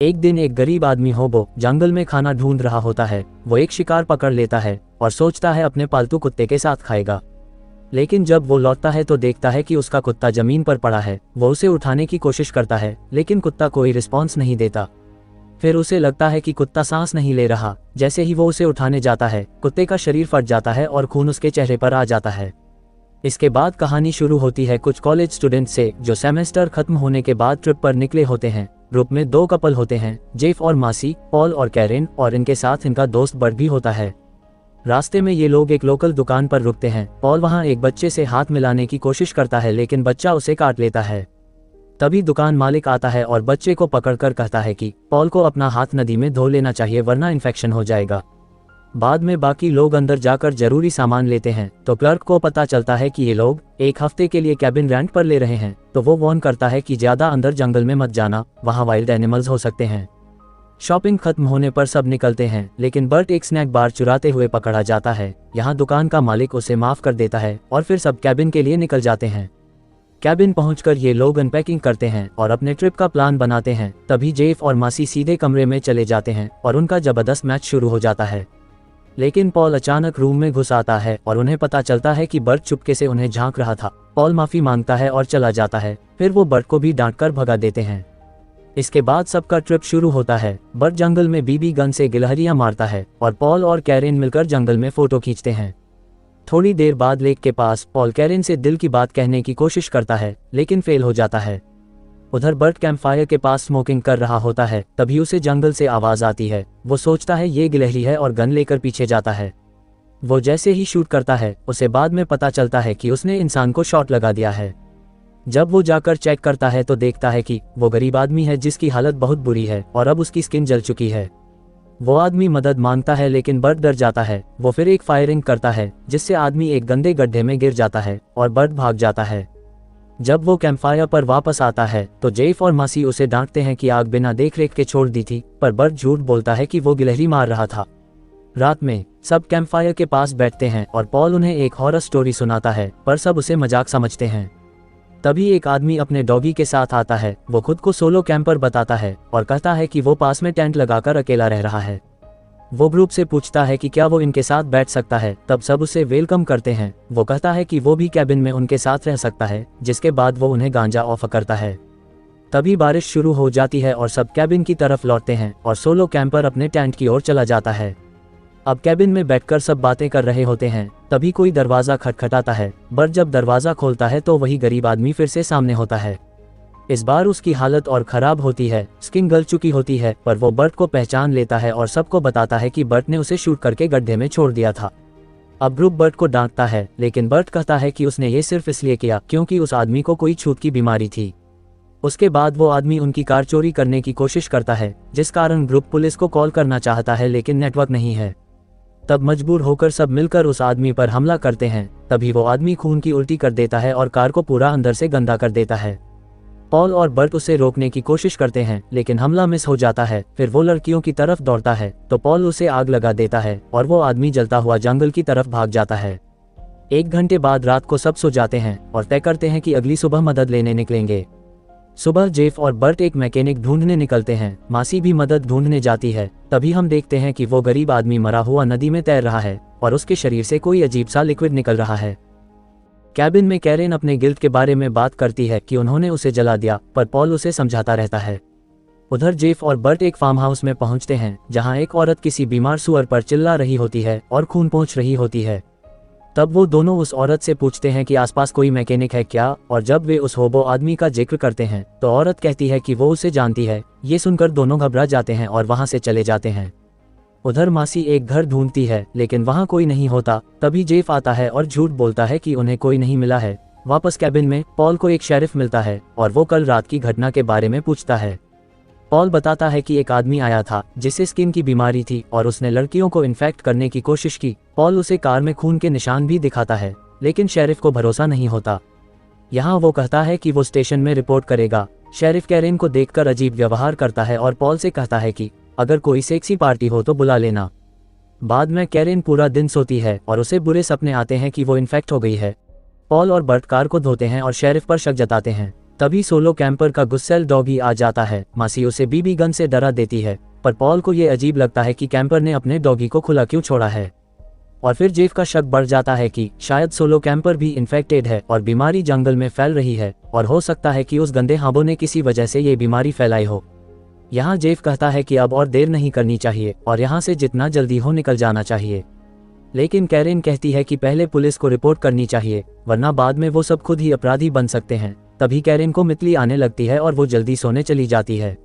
एक दिन एक गरीब आदमी होबो जंगल में खाना ढूंढ रहा होता है। वो एक शिकार पकड़ लेता है और सोचता है अपने पालतू कुत्ते के साथ खाएगा। लेकिन जब वो लौटता है तो देखता है कि उसका कुत्ता जमीन पर पड़ा है। वो उसे उठाने की कोशिश करता है लेकिन कुत्ता कोई रिस्पॉन्स नहीं देता। फिर उसे लगता है कि कुत्ता सांस नहीं ले रहा। जैसे ही वो उसे उठाने जाता है कुत्ते का शरीर फट जाता है और खून उसके चेहरे पर आ जाता है। इसके बाद कहानी शुरू होती है कुछ कॉलेज स्टूडेंट से जो सेमेस्टर खत्म होने के बाद ट्रिप पर निकले होते हैं। ग्रुप में दो कपल होते हैं, जेफ और मासी, पॉल और कैरेन, और इनके साथ इनका दोस्त बर्ट भी होता है। रास्ते में ये लोग एक लोकल दुकान पर रुकते हैं। पॉल वहां एक बच्चे से हाथ मिलाने की कोशिश करता है लेकिन बच्चा उसे काट लेता है। तभी दुकान मालिक आता है और बच्चे को पकड़कर कहता है कि पॉल को अपना हाथ नदी में धो लेना चाहिए वरना इन्फेक्शन हो जाएगा। बाद में बाकी लोग अंदर जाकर जरूरी सामान लेते हैं तो क्लर्क को पता चलता है कि ये लोग एक हफ्ते के लिए कैबिन रेंट पर ले रहे हैं। तो वो वार्न करता है कि ज्यादा अंदर जंगल में मत जाना, वहाँ वाइल्ड एनिमल्स हो सकते हैं। शॉपिंग खत्म होने पर सब निकलते हैं लेकिन बर्ट एक स्नैक बार चुराते हुए पकड़ा जाता है। यहाँ दुकान का मालिक उसे माफ कर देता है और फिर सब कैबिन के लिए निकल जाते हैं। कैबिन पहुंचकर ये लोग अनपैकिंग करते हैं और अपने ट्रिप का प्लान बनाते हैं। तभी जेफ और मासी सीधे कमरे में चले जाते हैं और उनका जबरदस्त मैच शुरू हो जाता है। लेकिन पॉल अचानक रूम में घुस आता है और उन्हें पता चलता है कि बर्ट चुपके से उन्हें झांक रहा था। पॉल माफी मांगता है और चला जाता है। फिर वो बर्ट को भी डांटकर भगा देते हैं। इसके बाद सबका ट्रिप शुरू होता है। बर्ट जंगल में बीबी गन से गिलहरियां मारता है और पॉल और कैरेन मिलकर जंगल में फोटो खींचते हैं। थोड़ी देर बाद लेक के पास पॉल कैरेन से दिल की बात कहने की कोशिश करता है लेकिन फेल हो जाता है। उधर बर्ट कैंपफायर के पास स्मोकिंग कर रहा होता है। तभी उसे जंगल से आवाज आती है। वो सोचता है ये गिलहरी है और गन लेकर पीछे जाता है। वो जैसे ही शूट करता है उसे बाद में पता चलता है कि उसने इंसान को शॉट लगा दिया है। जब वो जाकर चेक करता है तो देखता है कि वो गरीब आदमी है जिसकी हालत बहुत बुरी है और अब उसकी स्किन जल चुकी है। वो आदमी मदद मांगता है लेकिन बर्ट डर जाता है। वो फिर एक फायरिंग करता है जिससे आदमी एक गंदे गड्ढे में गिर जाता है और बर्ट भाग जाता है। जब वो कैंपफायर पर वापस आता है तो जेफ और मासी उसे डांटते हैं कि आग बिना देखरेख के छोड़ दी थी, पर बर्ट झूठ बोलता है कि वो गिलहरी मार रहा था। रात में सब कैंपफायर के पास बैठते हैं और पॉल उन्हें एक हॉरर स्टोरी सुनाता है, पर सब उसे मजाक समझते हैं। तभी एक आदमी अपने डॉगी के साथ आता है। वो खुद को सोलो कैंपर बताता है और कहता है कि वो पास में टेंट लगाकर अकेला रह रहा है। वो ग्रुप से पूछता है कि क्या वो इनके साथ बैठ सकता है। तब सब उसे वेलकम करते हैं। वो कहता है कि वो भी कैबिन में उनके साथ रह सकता है, जिसके बाद वो उन्हें गांजा ऑफर करता है। तभी बारिश शुरू हो जाती है और सब कैबिन की तरफ लौटते हैं और सोलो कैंपर अपने टेंट की ओर चला जाता है। अब कैबिन में बैठकर सब बातें कर रहे होते हैं। तभी कोई दरवाजा खटखटाता है। बर्ट जब दरवाजा खोलता है तो वही गरीब आदमी फिर से सामने होता है। इस बार उसकी हालत और खराब होती है, स्किन गल चुकी होती है, पर वो बर्ट को पहचान लेता है और सबको बताता है कि बर्ट ने उसे शूट करके गड्ढे में छोड़ दिया था। अब ग्रुप बर्ट को डांटता है लेकिन बर्ट कहता है कि उसने ये सिर्फ इसलिए किया क्योंकि उस आदमी को कोई छूत की बीमारी थी। उसके बाद वो आदमी उनकी कार चोरी करने की कोशिश करता है, जिस कारण ग्रुप पुलिस को कॉल करना चाहता है लेकिन नेटवर्क नहीं है। तब मजबूर होकर सब मिलकर उस आदमी पर हमला करते हैं। तभी वो आदमी खून की उल्टी कर देता है और कार को पूरा अंदर से गंदा कर देता है। पॉल और बर्ट उसे रोकने की कोशिश करते हैं लेकिन हमला मिस हो जाता है। फिर वो लड़कियों की तरफ दौड़ता है तो पॉल उसे आग लगा देता है और वो आदमी जलता हुआ जंगल की तरफ भाग जाता है। 1 घंटे बाद रात को सब सो जाते हैं और तय करते हैं कि अगली सुबह मदद लेने निकलेंगे। सुबह जेफ और बर्ट एक मैकेनिक ढूंढने निकलते हैं। मासी भी मदद ढूंढने जाती है। तभी हम देखते हैं कि वो गरीब आदमी मरा हुआ नदी में तैर रहा है और उसके शरीर से कोई अजीब सा लिक्विड निकल रहा है। कैबिन में कैरेन अपने गिल्ट के बारे में बात करती है कि उन्होंने उसे जला दिया, पर पॉल उसे समझाता रहता है। उधर जेफ और बर्ट एक फार्म हाउस में पहुंचते हैं जहां एक औरत किसी बीमार सुअर पर चिल्ला रही होती है और खून पोंछ रही होती है। तब वो दोनों उस औरत से पूछते हैं कि आसपास कोई मैकेनिक है क्या, और जब वे उस होबो आदमी का जिक्र करते हैं तो औरत कहती है कि वो उसे जानती है। ये सुनकर दोनों घबरा जाते हैं और वहां से चले जाते हैं। उधर मासी एक घर ढूंढती है लेकिन वहां कोई नहीं होता। तभी जेफ आता है और झूठ बोलता है कि उन्हें कोई नहीं मिला है। वापस कैबिन में पॉल को एक शेरिफ मिलता है और वो कल रात की घटना के बारे में पूछता है। पॉल बताता है कि एक आदमी आया था जिसे स्किन की बीमारी थी और उसने लड़कियों को इन्फेक्ट करने की कोशिश की। पॉल उसे कार में खून के निशान भी दिखाता है लेकिन शेरिफ को भरोसा नहीं होता। यहाँ वो कहता है कि वो स्टेशन में रिपोर्ट करेगा। शेरिफ कैरेन को देखकर अजीब व्यवहार करता है और पॉल से कहता है कि अगर कोई सेक्सी पार्टी हो तो बुला लेना। बाद में कैरेन पूरा दिन सोती है और उसे बुरे सपने आते हैं कि वो इन्फेक्ट हो गई है। पॉल और बर्ट कार को धोते हैं और शेरिफ पर शक जताते हैं। तभी सोलो कैंपर का गुस्सैल डॉगी आ जाता है। मासी उसे बीबी गन से डरा देती है, पर पॉल को ये अजीब लगता है कि कैंपर ने अपने डॉगी को खुला क्यों छोड़ा है। और फिर जेफ का शक बढ़ जाता है कि शायद सोलो कैंपर भी इन्फेक्टेड है और बीमारी जंगल में फैल रही है, और हो सकता है कि उस गंदे हांबों ने किसी वजह से ये बीमारी फैलाई हो। यहाँ जेफ कहता है कि अब और देर नहीं करनी चाहिए और यहाँ से जितना जल्दी हो निकल जाना चाहिए। लेकिन कैरेन कहती है कि पहले पुलिस को रिपोर्ट करनी चाहिए, वरना बाद में वो सब खुद ही अपराधी बन सकते हैं। तभी कैरेन को मितली आने लगती है और वो जल्दी सोने चली जाती है।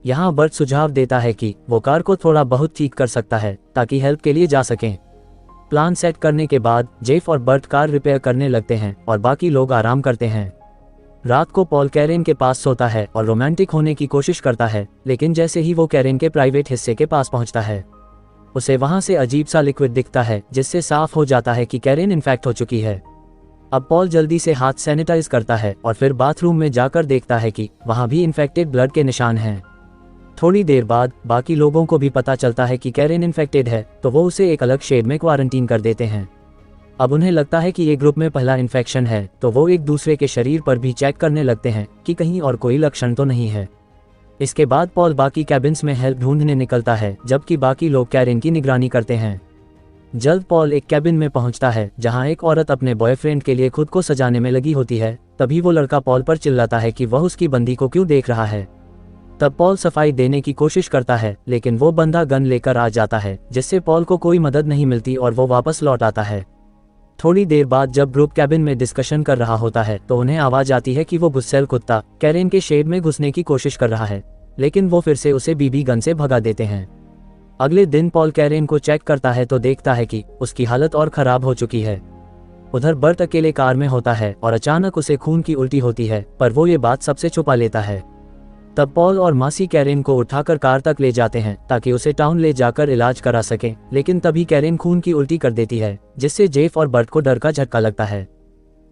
यहाँ बर्ट सुझाव देता है कि वो कार को थोड़ा बहुत ठीक कर सकता है ताकि हेल्प के लिए जा सकें। प्लान सेट करने के बाद जेफ और बर्ट कार रिपेयर करने लगते हैं और बाकी लोग आराम करते हैं। रात को पॉल कैरेन के पास सोता है और रोमांटिक होने की कोशिश करता है, लेकिन जैसे ही वो कैरेन के प्राइवेट हिस्से के पास पहुंचता है, उसे वहां से अजीब सा लिक्विड दिखता है, जिससे साफ हो जाता है कि कैरेन इन्फेक्ट हो चुकी है। अब पॉल जल्दी से हाथ सैनिटाइज करता है और फिर बाथरूम में जाकर देखता है कि वहां भी इन्फेक्टेड ब्लड के निशान हैं। थोड़ी देर बाद बाकी लोगों को भी पता चलता है कि कैरेन इन्फेक्टेड है, तो वो उसे एक अलग शेड में क्वारंटीन कर देते हैं। अब उन्हें लगता है कि ये ग्रुप में पहला इन्फेक्शन है, तो वो एक दूसरे के शरीर पर भी चेक करने लगते हैं कि कहीं और कोई लक्षण तो नहीं है। इसके बाद पॉल बाकी कैबिन्स में हेल्प ढूंढने निकलता है, जबकि बाकी लोग कैरेन की निगरानी करते हैं। जल्द पॉल एक कैबिन में पहुंचता है जहां एक औरत अपने बॉयफ्रेंड के लिए खुद को सजाने में लगी होती है। तभी वो लड़का पॉल पर चिल्लाता है कि वह उसकी बंदी को क्यों देख रहा है। तब पॉल सफाई देने की कोशिश करता है, लेकिन वो बंदा गन लेकर आ जाता है, जिससे पॉल को कोई मदद नहीं मिलती और वो वापस लौट आता है। थोड़ी देर बाद जब ग्रुप कैबिन में डिस्कशन कर रहा होता है तो उन्हें आवाज आती है कि वो गुस्सैल कुत्ता कैरेन के शेड में घुसने की कोशिश कर रहा है, लेकिन वो फिर से उसे बीबी गन से भगा देते हैं। अगले दिन पॉल कैरेन को चेक करता है तो देखता है कि उसकी हालत और खराब हो चुकी है। उधर बर्ट अकेले कार में होता है और अचानक उसे खून की उल्टी होती है, पर वो ये बात सबसे छुपा लेता है। तब पॉल और मासी कैरेन को उठाकर कार तक ले जाते हैं ताकि उसे टाउन ले जाकर इलाज करा सकें, लेकिन तभी कैरेन खून की उल्टी कर देती है, जिससे जेफ और बर्ट को डर का झटका लगता है।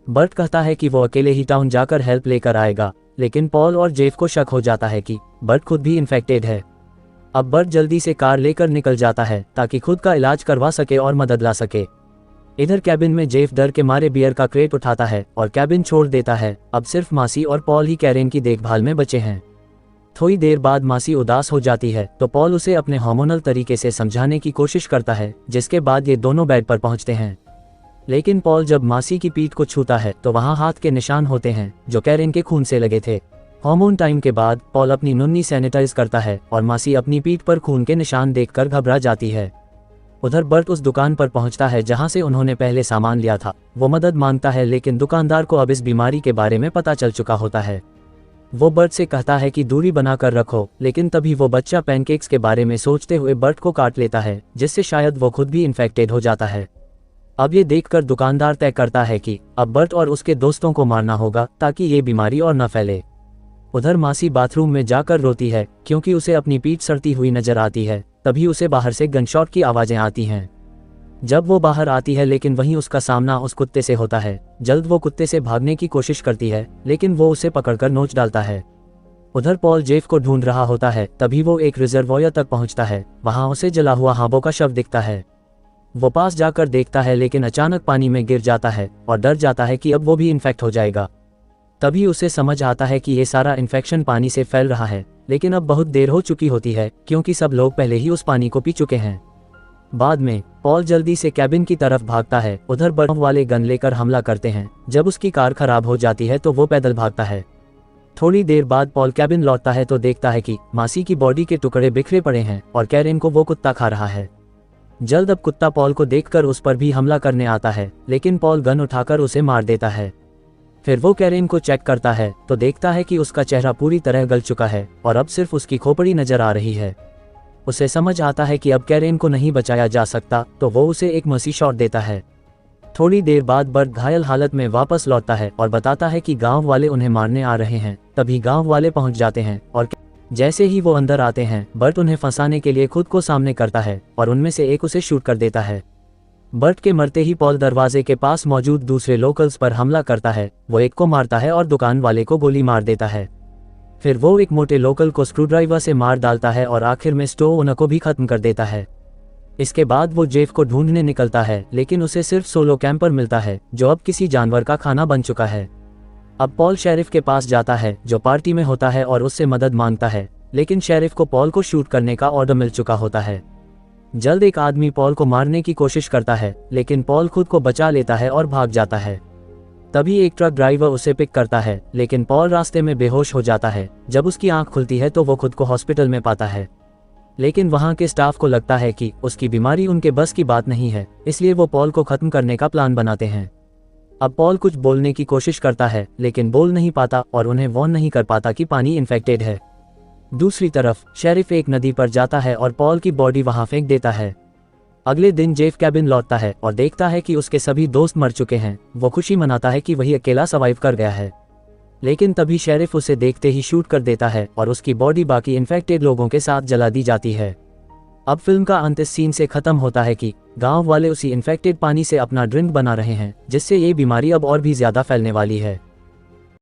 बर्ट कहता है कि वो अकेले ही टाउन जाकर हेल्प लेकर आएगा, लेकिन पॉल और जेफ को शक हो जाता है कि बर्ट खुद भी इन्फेक्टेड है। अब बर्ट जल्दी से कार लेकर निकल जाता है ताकि खुद का इलाज करवा सके और मदद ला सके। इधर कैबिन में जेफ डर के मारे बियर का क्रेट उठाता है और कैबिन छोड़ देता है। अब सिर्फ मासी और पॉल ही कैरेन की देखभाल में बचे हैं। थोड़ी देर बाद मासी उदास हो जाती है तो पॉल उसे अपने हार्मोनल तरीके से समझाने की कोशिश करता है, जिसके बाद ये दोनों बेड पर पहुंचते हैं। लेकिन पॉल जब मासी की पीठ को छूता है तो वहां हाथ के निशान होते हैं जो कैरेन के खून से लगे थे। हार्मोन टाइम के बाद पॉल अपनी नुन्नी सैनिटाइज करता है और मासी अपनी पीठ पर खून के निशान देखकर घबरा जाती है। उधर बर्ट उस दुकान पर पहुंचता है जहां से उन्होंने पहले सामान लिया था। वो मदद मांगता है, लेकिन दुकानदार को अब इस बीमारी के बारे में पता चल चुका होता है। वो बर्ट से कहता है कि दूरी बनाकर रखो, लेकिन तभी वो बच्चा पैनकेक्स के बारे में सोचते हुए बर्ट को काट लेता है, जिससे शायद वो खुद भी इन्फेक्टेड हो जाता है। अब ये देखकर दुकानदार तय करता है कि अब बर्ट और उसके दोस्तों को मारना होगा ताकि ये बीमारी और न फैले। उधर मासी बाथरूम में जाकर रोती है क्योंकि उसे अपनी पीठ सड़ती हुई नजर आती है। तभी उसे बाहर से गनशॉट की आवाजें आती हैं। जब वो बाहर आती है, लेकिन वहीं उसका सामना उस कुत्ते से होता है। जल्द वो कुत्ते से भागने की कोशिश करती है, लेकिन वो उसे पकड़कर नोच डालता है। उधर पॉल जेफ को ढूंढ रहा होता है। तभी वो एक रिजर्वॉयर तक पहुंचता है। वहां उसे जला हुआ हांबो का शव दिखता है। वो पास जाकर देखता है, लेकिन अचानक पानी में गिर जाता है और डर जाता है कि अब वो भी इन्फेक्ट हो जाएगा। तभी उसे समझ आता है कि ये सारा इन्फेक्शन पानी से फैल रहा है, लेकिन अब बहुत देर हो चुकी होती है क्योंकि सब लोग पहले ही उस पानी को पी चुके हैं। बाद में पॉल जल्दी से कैबिन की तरफ भागता है। उधर बर्फ वाले गन लेकर हमला करते हैं। जब उसकी कार खराब हो जाती है तो वो पैदल भागता है। थोड़ी देर बाद पॉल कैबिन लौटता है तो देखता है कि मासी की बॉडी के टुकड़े बिखरे पड़े हैं और कैरेन को वो कुत्ता खा रहा है। जल्द अब कुत्ता पॉल को देखकर उस पर भी हमला करने आता है, लेकिन पॉल गन उठाकर उसे मार देता है। फिर वो कैरेन को चेक करता है तो देखता है कि उसका चेहरा पूरी तरह गल चुका है और अब सिर्फ उसकी खोपड़ी नजर आ रही है। उसे समझ आता है कि अब कैरेन को नहीं बचाया जा सकता, तो वो उसे एक मसी शॉट देता है। थोड़ी देर बाद बर्ट घायल हालत में वापस लौटता है और बताता है कि गांव वाले उन्हें मारने आ रहे हैं। तभी गांव वाले पहुंच जाते हैं और जैसे ही वो अंदर आते हैं, बर्ट उन्हें फंसाने के लिए खुद को सामने करता है और उनमें से एक उसे शूट कर देता है। बर्ट के मरते ही पॉल दरवाजे के पास मौजूद दूसरे लोकल्स पर हमला करता है। वो एक को मारता है और दुकान वाले को गोली मार देता है। फिर वो एक मोटे लोकल को स्क्रूड्राइवर से मार डालता है और आखिर में स्टोव ओनर को भी खत्म कर देता है। इसके बाद वो जेफ को ढूंढने निकलता है, लेकिन उसे सिर्फ सोलो कैंपर मिलता है जो अब किसी जानवर का खाना बन चुका है। अब पॉल शेरिफ के पास जाता है जो पार्टी में होता है और उससे मदद मांगता है, लेकिन शेरिफ को पॉल को शूट करने का ऑर्डर मिल चुका होता है। जल्द एक आदमी पॉल को मारने की कोशिश करता है, लेकिन पॉल खुद को बचा लेता है और भाग जाता है। तभी एक ट्रक ड्राइवर उसे पिक करता है, लेकिन पॉल रास्ते में बेहोश हो जाता है। जब उसकी आंख खुलती है तो वो खुद को हॉस्पिटल में पाता है, लेकिन वहां के स्टाफ को लगता है कि उसकी बीमारी उनके बस की बात नहीं है, इसलिए वो पॉल को खत्म करने का प्लान बनाते हैं। अब पॉल कुछ बोलने की कोशिश करता है, लेकिन बोल नहीं पाता और उन्हें वार्न नहीं कर पाता कि पानी इन्फेक्टेड है। दूसरी तरफ शेरिफ एक नदी पर जाता है और पॉल की बॉडी वहां फेंक देता है। अगले दिन जेफ कैबिन लौटता है और देखता है कि उसके सभी दोस्त मर चुके हैं। वो खुशी मनाता है कि वही अकेला सर्वाइव कर गया है, लेकिन तभी शेरिफ उसे देखते ही शूट कर देता है और उसकी बॉडी बाकी इन्फेक्टेड लोगों के साथ जला दी जाती है। अब फिल्म का अंत इस सीन से खत्म होता है कि गांव वाले उसी इन्फेक्टेड पानी से अपना ड्रिंक बना रहे हैं, जिससे ये बीमारी अब और भी ज्यादा फैलने वाली है।